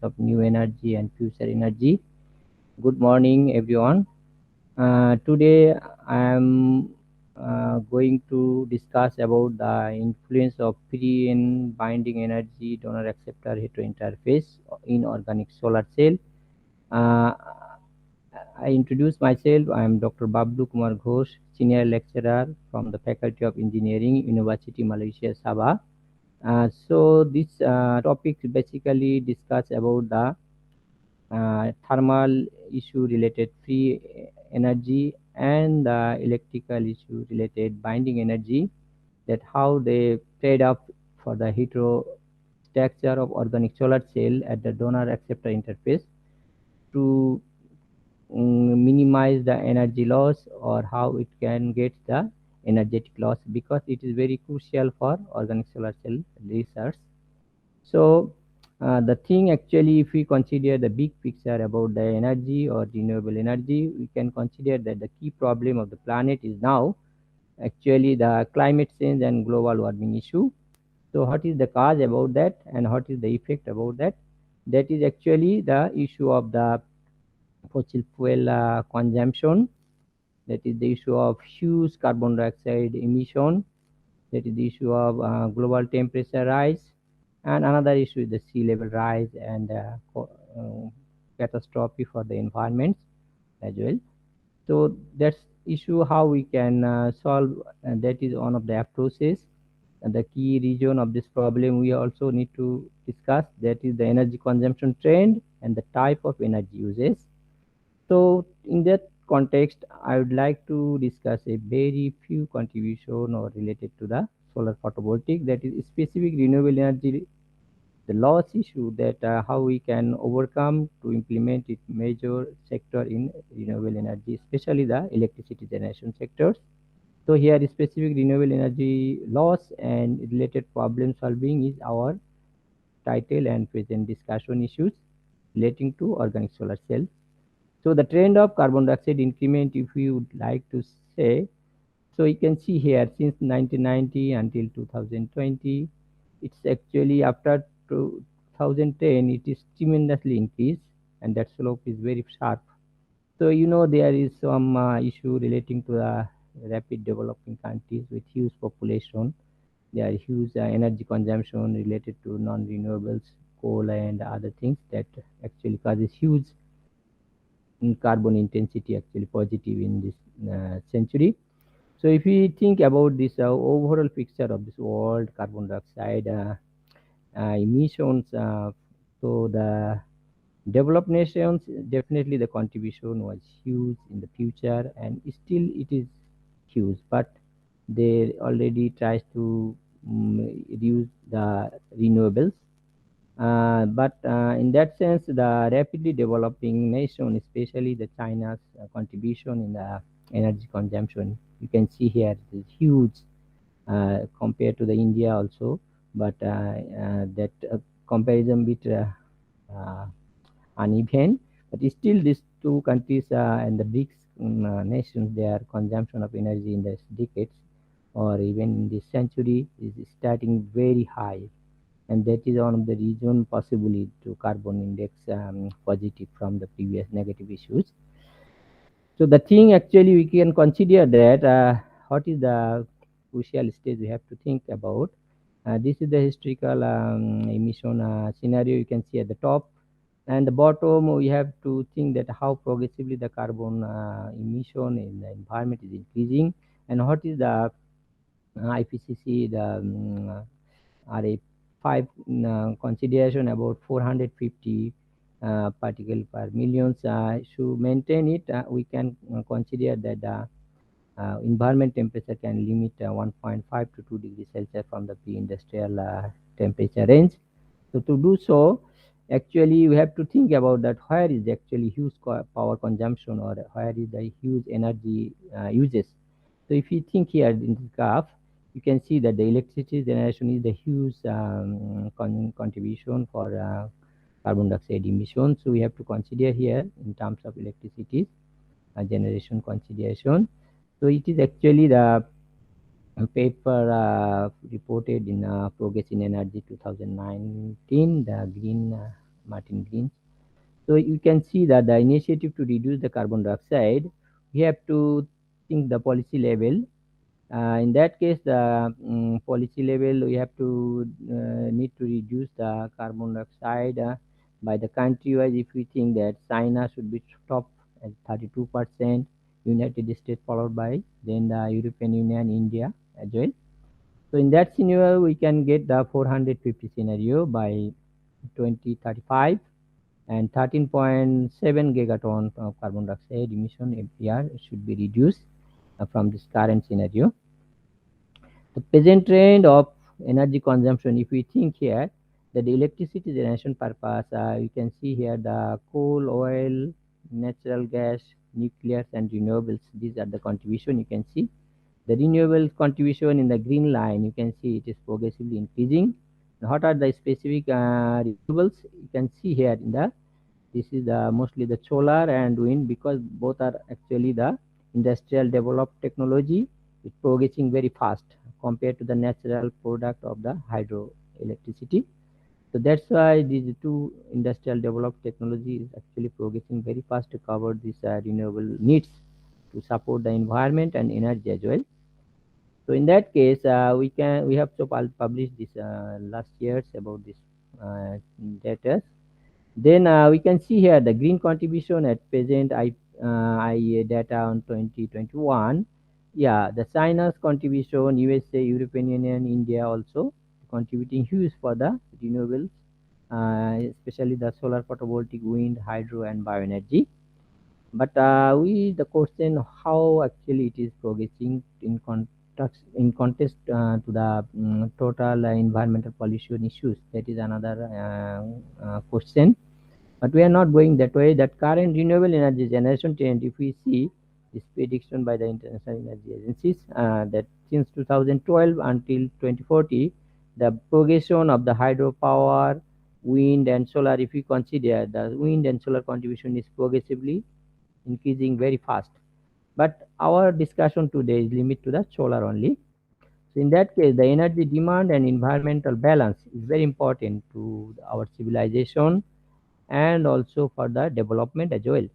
of new energy and future energy. Good morning, everyone. Today I am going to discuss about the influence of free and binding energy donor acceptor heterointerface in organic solar cell. Uh, I introduce myself. I am Dr. Bablu Kumar Ghosh, Senior Lecturer from the Faculty of Engineering, University Malaysia Sabah. So this topic basically discuss about the thermal issue related free energy and the electrical issue related binding energy, that how they trade off for the heterostructure of organic solar cell at the donor acceptor interface to minimize the energy loss, or how it can get the energetic loss, because it is very crucial for organic solar cell research. So the thing actually, if we consider the big picture about the energy or renewable energy, we can consider that the key problem of the planet is now actually the climate change and global warming issue. So what is the cause about that and what is the effect about that? That is actually the issue of the fossil fuel consumption. That is the issue of huge carbon dioxide emission. That is the issue of global temperature rise, and another issue is the sea level rise and catastrophe for the environment as well. So that's issue how we can solve, and that is one of the approaches. And the key region of this problem we also need to discuss, that is the energy consumption trend and the type of energy uses. So in that context, I would like to discuss a very few contribution or related to the solar photovoltaic, that is specific renewable energy, the loss issue, that how we can overcome to implement it major sector in renewable energy, especially the electricity generation sectors. So here specific renewable energy loss and related problem solving is our title and present discussion issues relating to organic solar cells. So the trend of carbon dioxide increment, if we would like to say, so you can see here since 1990 until 2020, it's actually after 2010, it is tremendously increased, and that slope is very sharp. So there is some issue relating to the rapid developing countries with huge population. There are huge energy consumption related to non-renewables, coal and other things that actually causes huge carbon intensity, actually positive in this century. So if we think about this overall picture of this world carbon dioxide emissions, so the developed nations, definitely the contribution was huge in the future, and still it is huge, but they already tries to reduce the renewables. But in that sense, the rapidly developing nation, especially the China's contribution in the energy consumption, you can see here is huge compared to the India also. But that comparison bit uh, uneven. But still, these two countries and the BRICS nations, their consumption of energy in the decades or even in this century is starting very high, and that is one of the reason possibly to carbon index positive from the previous negative issues. So the thing actually we can consider that what is the crucial stage we have to think about. This is the historical emission scenario you can see at the top, and the bottom we have to think that how progressively the carbon emission in the environment is increasing, and what is the IPCC, the RA5 consideration about 450 particle per million. To maintain it, we can consider that the environment temperature can limit 1.5 to 2 degrees Celsius from the pre-industrial temperature range. So to do so, actually we have to think about that where is actually huge power consumption, or where is the huge energy uses. So if you think here in this graph, you can see that the electricity generation is the huge contribution for carbon dioxide emissions. So we have to consider here in terms of electricity generation consideration. So it is actually the paper reported in Progress in Energy 2019, the green Martin Green. So you can see that the initiative to reduce the carbon dioxide, we have to think the policy level. In that case, the policy level, we have to need to reduce the carbon dioxide by the country wise. If we think that China should be top at 32%, United States followed by then the European Union, India as well. So in that scenario, we can get the 450 scenario by 2035, and 13.7 gigaton of carbon dioxide emission every year should be reduced from this current scenario. The present trend of energy consumption, if we think here that the electricity generation purpose, you can see here the coal, oil, natural gas, nuclear and renewables. These are the contribution. You can see the renewable contribution in the green line. You can see it is progressively increasing. What are the specific renewables? You can see here in the, this is the mostly the solar and wind, because both are actually the industrial developed technology. It's progressing very fast compared to the natural product of the hydro electricity. So that's why these two industrial developed technology is actually progressing very fast to cover these renewable needs to support the environment and energy as well. So in that case, we have to publish this last years about this data. Then we can see here the green contribution at present IEA data on 2021. Yeah, the China's contribution, USA, European Union, India also contributing huge for the renewables, especially the solar, photovoltaic, wind, hydro, and bioenergy. But we the question how actually it is progressing in context to the total environmental pollution issues. That is another question. But we are not going that way. That current renewable energy generation trend, if we see this prediction by the International Energy Agencies, that since 2012 until 2040, the progression of the hydropower, wind and solar, if we consider the wind and solar contribution is progressively increasing very fast. But our discussion today is limited to the solar only. So in that case, the energy demand and environmental balance is very important to our civilization and also for the development as well.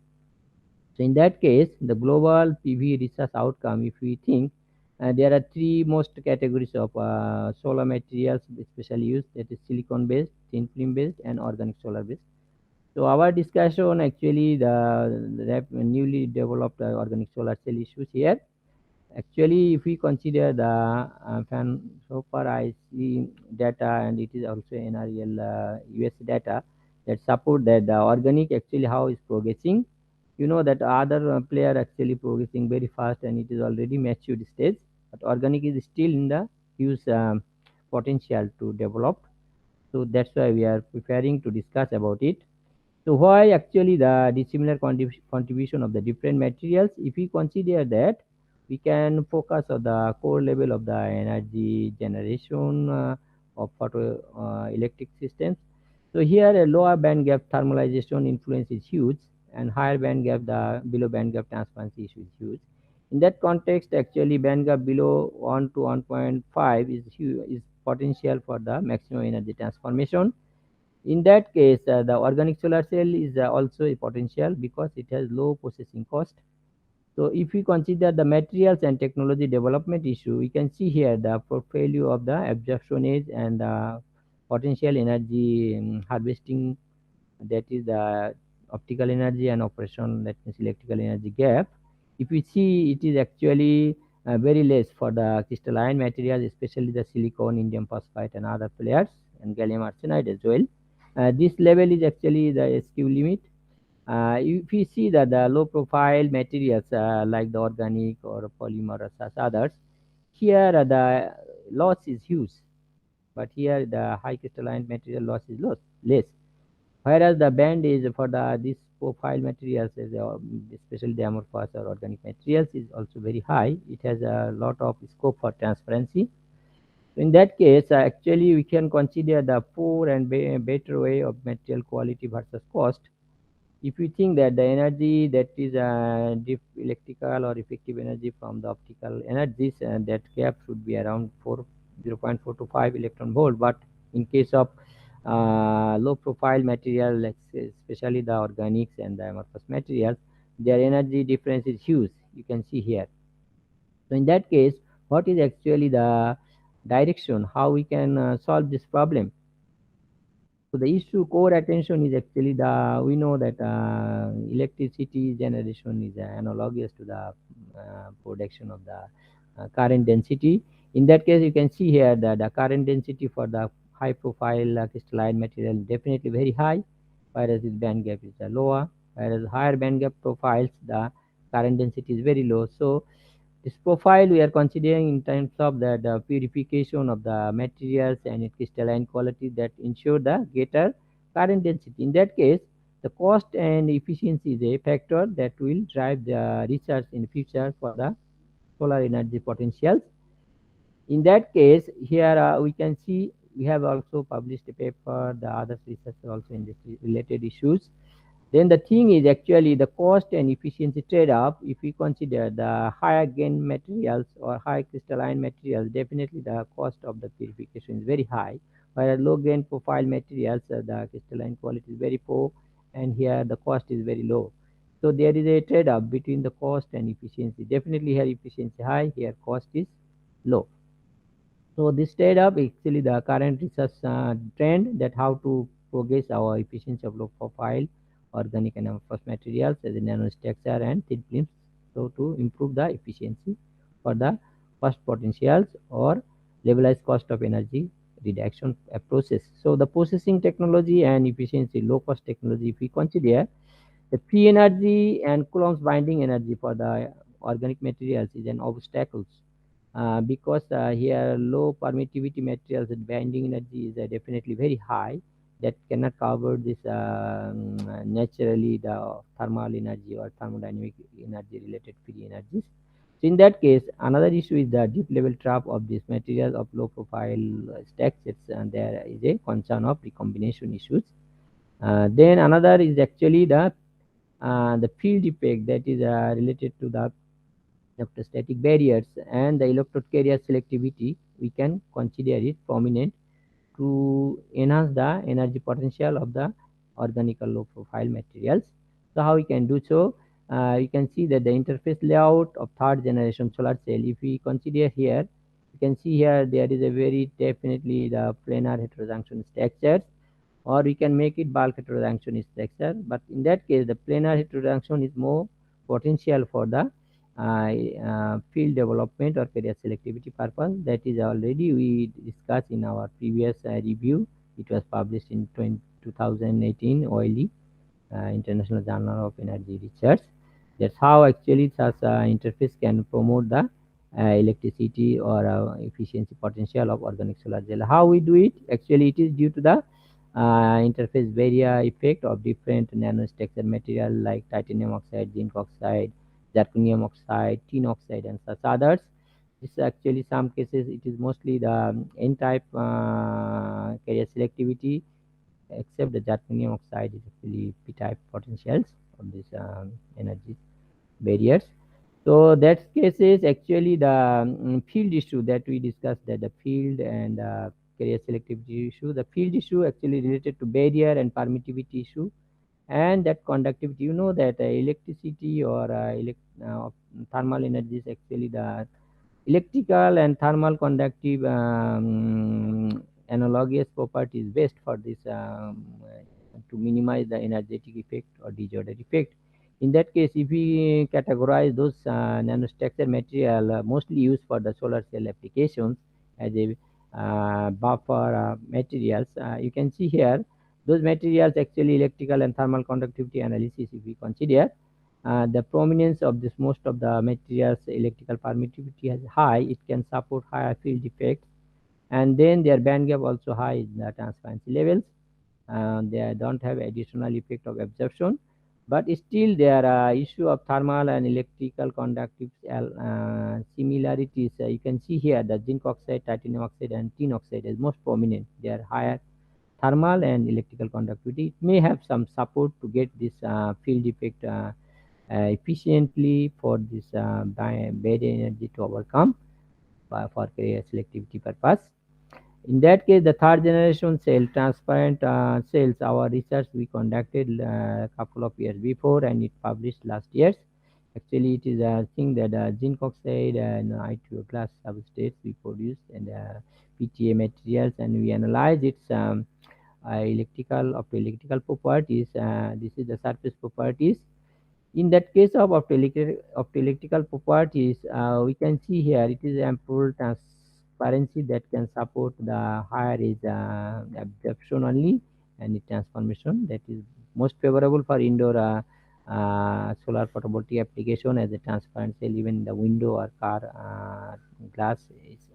So in that case, the global PV research outcome, if we think, there are three most categories of solar materials especially used, that is silicon based, thin film based and organic solar based. So our discussion actually the newly developed organic solar cell issues here. Actually, if we consider the fan, so far I see data, and it is also NREL US data that support that the organic actually how is progressing. You know that other player actually progressing very fast and it is already matured stage, but organic is still in the huge potential to develop. So that's why we are preparing to discuss about it. So why actually the dissimilar contribution of the different materials? If we consider that, we can focus on the core level of the energy generation of photo electric systems. So here a lower band gap thermalization influence is huge, and higher band gap, the below band gap transparency issue is huge. In that context, actually band gap below 1 to 1.5 is huge, is potential for the maximum energy transformation. In that case, the organic solar cell is also a potential because it has low processing cost. So if we consider the materials and technology development issue, we can see here the portfolio of the absorption age and the potential energy harvesting, that is the optical energy and operation, that means electrical energy gap. If we see, it is actually very less for the crystalline materials, especially the silicon, indium phosphide and other players, and gallium arsenide as well. This level is actually the SQ limit. If we see that the low profile materials like the organic or polymer or such others, here the loss is huge, but here the high crystalline material loss is less. Whereas the band is for the this profile materials, especially the amorphous or organic materials, is also very high. It has a lot of scope for transparency. In that case, actually we can consider the poor and better way of material quality versus cost. If we think that the energy that is deep electrical or effective energy from the optical energies, that gap should be around 0.4 to 5 electron volt. But in case of low profile material, like especially the organics and the amorphous materials, their energy difference is huge. You can see here. So in that case, what is actually the direction? How we can solve this problem? So the issue core attention is actually the, we know that electricity generation is analogous to the production of the current density. In that case, you can see here that the current density for the high profile crystalline material is definitely very high, whereas its band gap is lower, whereas higher band gap profiles, the current density is very low. So this profile we are considering in terms of the purification of the materials and its crystalline quality that ensure the greater current density. In that case, the cost and efficiency is a factor that will drive the research in future for the solar energy potentials. In that case, here we can see we have also published a paper, the other research also in this related issues. Then the thing is actually the cost and efficiency trade-off. If we consider the higher gain materials or high crystalline materials, definitely the cost of the purification is very high. Whereas low gain profile materials, the crystalline quality is very poor, and here the cost is very low. So there is a trade-off between the cost and efficiency. Definitely here efficiency high, here cost is low. So this trade-off actually the current research trend that how to progress our efficiency of low profile organic and amorphous materials as a nanostructure and thin films. So to improve the efficiency for the cost potentials or levelized cost of energy reduction process. So the processing technology and efficiency, low cost technology, if we consider the free energy and Coulomb's binding energy for the organic materials is an obstacle because here low permittivity materials and binding energy is definitely very high that cannot cover this naturally the thermal energy or thermodynamic energy related free energies. So in that case, another issue is the deep level trap of this material of low profile stacks. And there is a concern of recombination issues. Then another is actually the field effect that is related to the electrostatic barriers and the electrode carrier selectivity. We can consider it prominent to enhance the energy potential of the organic or low profile materials. So how we can do so? You can see that the interface layout of third generation solar cell, if we consider here, you can see here there is a very definitely the planar heterojunction structure, or we can make it bulk heterojunction structure. But in that case, the planar heterojunction is more potential for the field development or carrier selectivity purpose. That is already we discussed in our previous review. It was published in 2018 OILE, International Journal of Energy Research. That's how actually such interface can promote the electricity or efficiency potential of organic solar gel. How we do it? Actually, it is due to the interface barrier effect of different nanostructure material like titanium oxide, zinc oxide, zirconium oxide, tin oxide, and such others. This actually some cases it is mostly the N-type carrier selectivity, except the zirconium oxide is actually P-type potentials of these energy barriers. So that case is actually the field issue that we discussed, that the field and carrier selectivity issue. The field issue actually related to barrier and permittivity issue, and that conductivity. You know that electricity or thermal energy is actually the electrical and thermal conductive analogous property is best for this to minimize the energetic effect or disorder effect. In that case, if we categorize those nanostructure material mostly used for the solar cell applications as a buffer materials, you can see here those materials actually electrical and thermal conductivity analysis. If we consider the prominence of this, most of the materials electrical permittivity is high, it can support higher field effects, and then their band gap also high in the transparency levels. They don't have additional effect of absorption, but still there are issue of thermal and electrical conductive similarities. You can see here the zinc oxide, titanium oxide, and tin oxide is most prominent. They are higher thermal and electrical conductivity. It may have some support to get this field effect efficiently for this barrier energy to overcome for carrier selectivity purpose. In that case, the third generation cell, transparent cells, our research we conducted a couple of years before and it published last year. Actually, it is a thing that zinc oxide and I2O class substrates we produce and PTA materials, and we analyze its electrical properties. This is the surface properties. In that case of optoelectrical properties, we can see here it is ample transparency that can support the higher is absorption only and the transformation that is most favorable for indoor solar photovoltaic application as a transparent cell, even the window or car glass,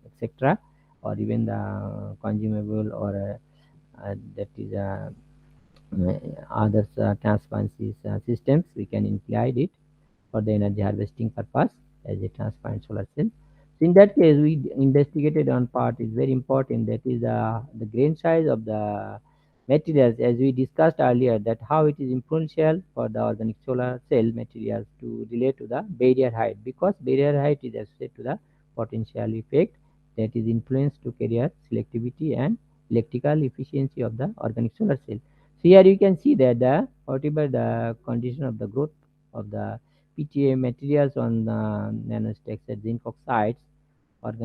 etc., or even the consumable or that is other transparency systems, we can imply it for the energy harvesting purpose as a transparent solar cell. So in that case, we investigated on part is very important. That is the grain size of the materials, as we discussed earlier, that how it is influential for the organic solar cell materials to relate to the barrier height, because barrier height is associated to the potential effect that is influenced to carrier selectivity and electrical efficiency of the organic solar cell. So here you can see that the whatever the condition of the growth of the PTA materials on the nanostructured zinc oxides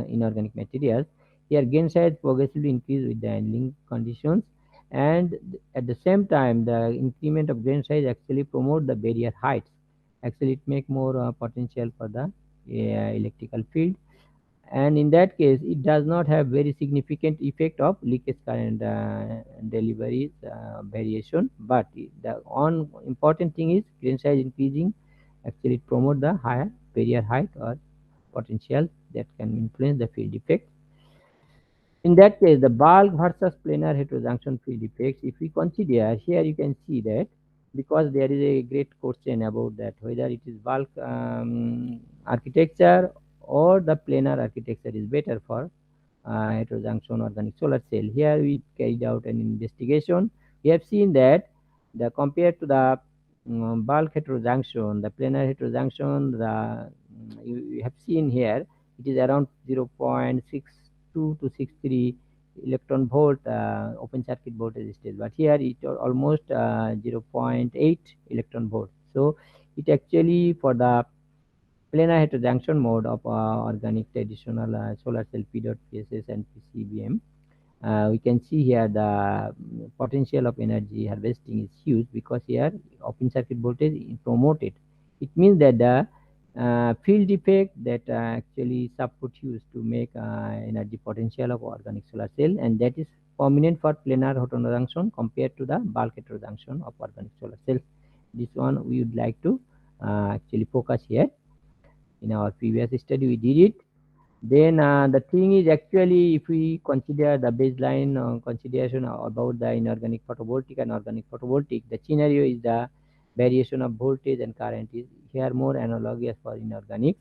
inorganic materials. Here gain size progressively increase with the handling conditions, and at the same time the increment of grain size actually promote the barrier heights. Actually it make more potential for the electrical field, and in that case it does not have very significant effect of leakage current deliveries variation, but the on important thing is grain size increasing actually promote the higher barrier height or potential that can influence the field effect. In that case, the bulk versus planar heterojunction field effects, if we consider here, you can see that because there is a great question about that whether it is bulk architecture or the planar architecture is better for heterojunction organic solar cell. Here we carried out an investigation. We have seen that the compared to the bulk heterojunction, the planar heterojunction, you have seen here it is around 0.62 to 63 electron volt open circuit voltage stage, but here it almost 0.8 electron volt. So it actually for the planar heterojunction mode of organic traditional solar cell PDOT, PSS and PCBM. We can see here the potential of energy harvesting is huge because here open circuit voltage is promoted. It means that the field effect that actually support use to make energy potential of organic solar cell, and that is prominent for planar heterojunction compared to the bulk heterojunction of organic solar cells. This one we would like to actually focus here. In our previous study we did it. Then the thing is actually if we consider the baseline consideration about the inorganic photovoltaic and organic photovoltaic, the scenario is the variation of voltage and current is here more analogous for inorganic,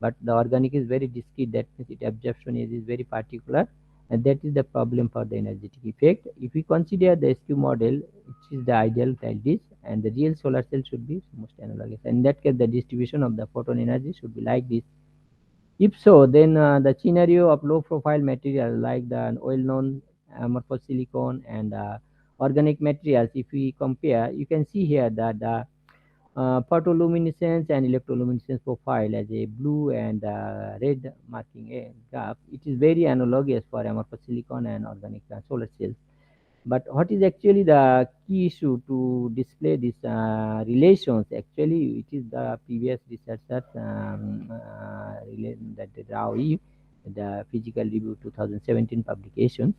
but the organic is very discrete, that means its absorption is very particular, and that is the problem for the energetic effect. If we consider the SQ model, which is the ideal like this, and the real solar cell should be most analogous, and in that case the distribution of the photon energy should be like this. If so, then the scenario of low profile material like the well-known amorphous silicon and organic materials, if we compare, you can see here that the photoluminescence and electroluminescence profile as a blue and red marking a graph, it is very analogous for amorphous silicon and organic solar cells. But what is actually the key issue to display these relations? Actually, it is the previous researchers that the Rao, the Physical Review 2017 publication.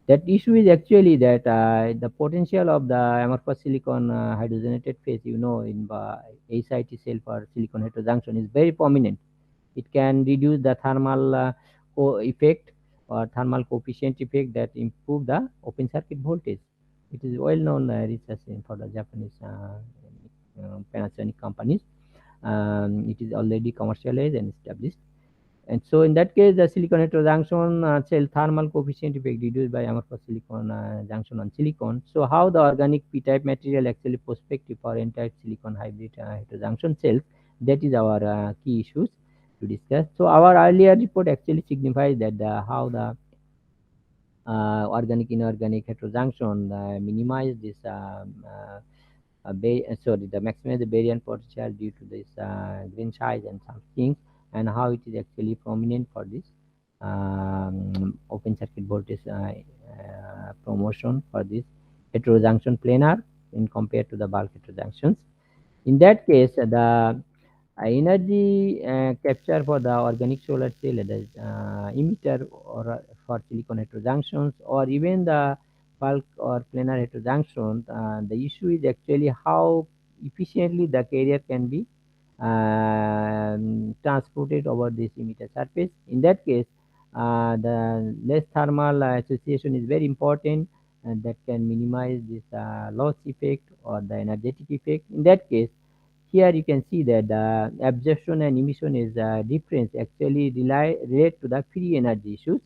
That issue is actually that the potential of the amorphous silicon hydrogenated phase, in the HIT cell for silicon heterojunction is very prominent. It can reduce the thermal effect or thermal coefficient effect that improve the open circuit voltage. It is well known research for the Japanese Panasonic companies. It is already commercialized and established. And so in that case, the silicon heterojunction cell thermal coefficient effect reduced by amorphous silicon junction on silicon. So how the organic p-type material actually prospective for n-type silicon hybrid heterojunction cells, that is our key issues to discuss. So our earlier report actually signifies that how the organic inorganic heterojunction, minimize this sorry, the maximize the barrier potential due to this green size and some things, and how it is actually prominent for this open circuit voltage promotion for this heterojunction planar in compared to the bulk heterojunctions. In that case, the energy capture for the organic solar cell, the emitter, or for silicon heterojunctions, or even the bulk or planar heterojunction, the issue is actually how efficiently the carrier can be transported over this emitter surface. In that case, the less thermal association is very important, and that can minimize this loss effect or the energetic effect. In that case, here you can see that the absorption and emission is difference actually relate to the free energy issues,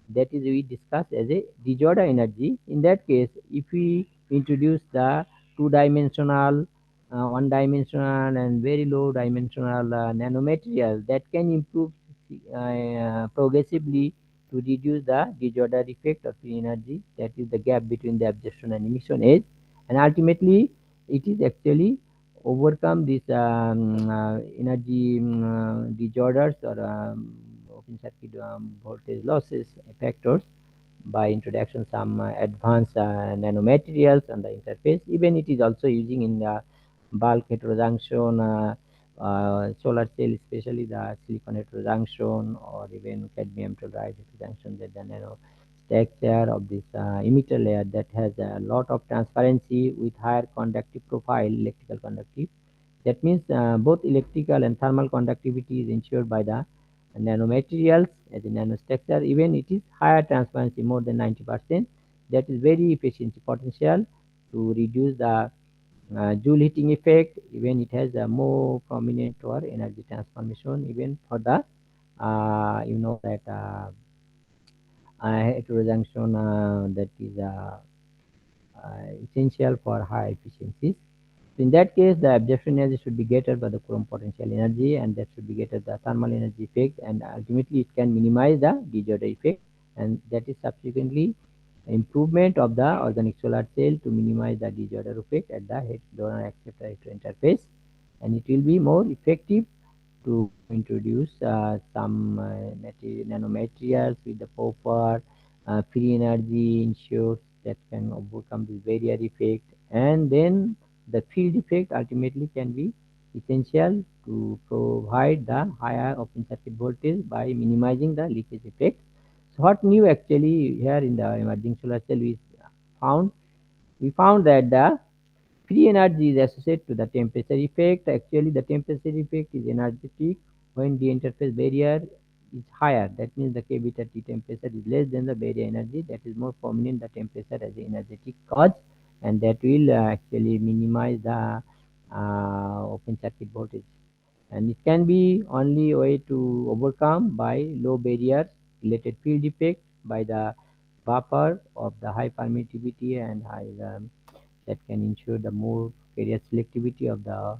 that is we discuss as a disorder energy. In that case, if we introduce the two-dimensional, one-dimensional and very low dimensional nanomaterial, that can improve progressively to reduce the disorder effect of free energy, that is the gap between the absorption and emission age, and ultimately it is actually overcome these energy disorders or open circuit voltage losses factors by introduction some advanced nanomaterials on the interface. Even it is also using in the bulk heterojunction solar cell, especially the silicon heterojunction or even cadmium telluride heterojunction, that the nano structure of this emitter layer that has a lot of transparency with higher conductive profile, electrical conductive. That means both electrical and thermal conductivity is ensured by the nanomaterials as a nanostructure. Even it is higher transparency, more than 90%. That is very efficiency potential to reduce the Joule heating effect. Even it has a more prominent or energy transformation, even for the you know that heterojunction that is essential for high efficiencies. So in that case, the absorption energy should be greater by the Coulomb potential energy, and that should be greater the thermal energy effect, and ultimately it can minimize the disorder effect, and that is subsequently improvement of the organic solar cell to minimize the disorder effect at the head donor acceptor interface, and it will be more effective to introduce some nanomaterials with the proper free energy ensures that can overcome this barrier effect, and then the field effect ultimately can be essential to provide the higher open circuit voltage by minimizing the leakage effect. So what new actually here in the emerging solar cell found? We found that the free energy is associated to the temperature effect. Actually, the temperature effect is energetic when the interface barrier is higher. That means the K beta T temperature is less than the barrier energy. That is more prominent the temperature as the energetic cause, and that will actually minimize the open circuit voltage. And it can be only way to overcome by low barriers related field effect by the buffer of the high permittivity and high that can ensure the more carrier selectivity of the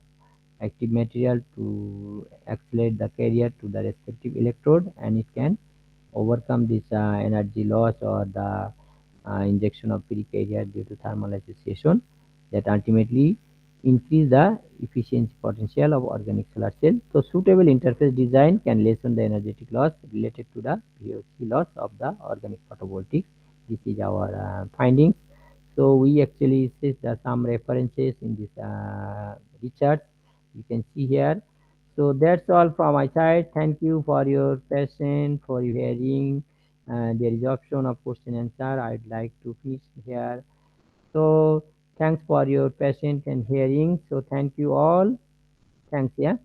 active material to accelerate the carrier to the respective electrode, and it can overcome this energy loss or the injection of free carrier due to thermal association, that ultimately increase the efficiency potential of organic solar cell. So suitable interface design can lessen the energetic loss related to the VOC loss of the organic photovoltaics. This is our findings. So we actually see some references in this research. You can see here. So that's all from my side. Thank you for your patience, for your hearing. There is option of question answer. I'd like to finish here. So thanks for your patience and hearing. So thank you all. Thanks. Yeah.